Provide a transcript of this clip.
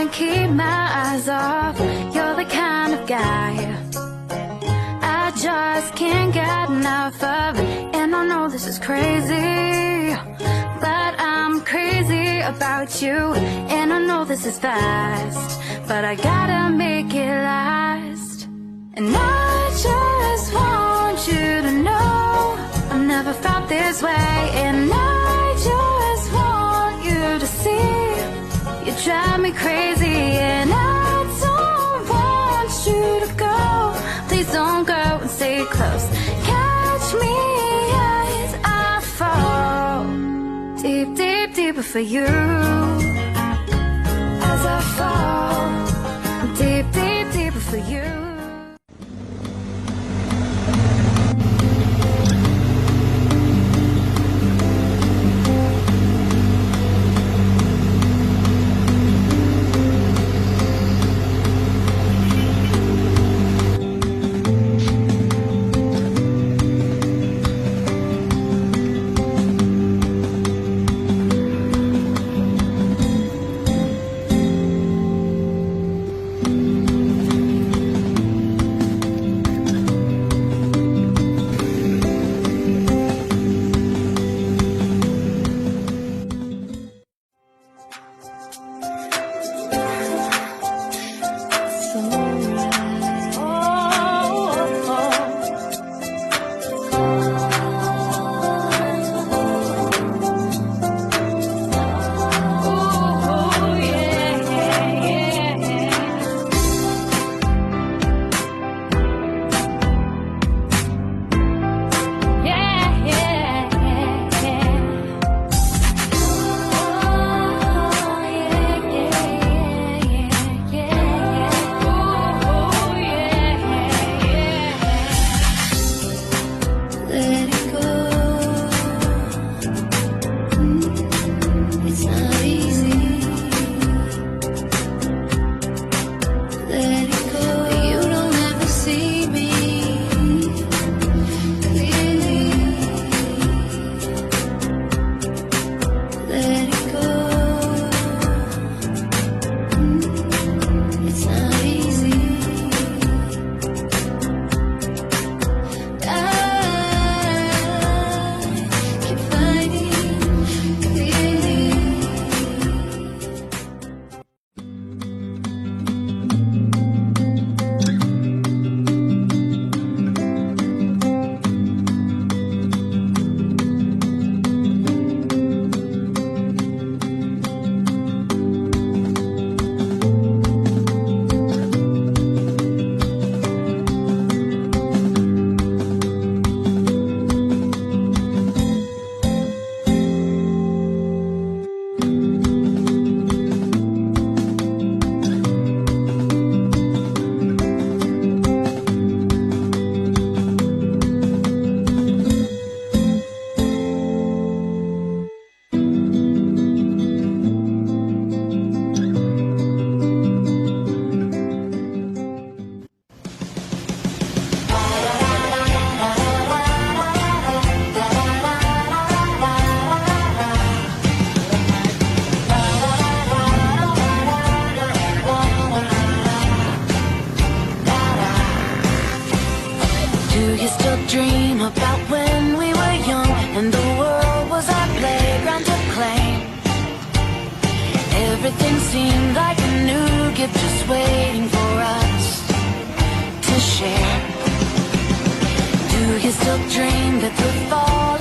can't keep my eyes off. You're the kind of guy I just can't get enough of. And I know this is crazy, but I'm crazy about you. And I know this is fast, but I gotta make it last. And I just want you to know I've never felt this way. And I just want you to see you drive me crazy. And I don't want you to go. Please don't go and stay close. Catch me as I fall deep, deep, deeper for you. As I fall deep, deep, deeper for you. Dream about when we were young and the world was our playground to claim. Everything seemed like a new gift just waiting for us to share. Do you still dream that the fall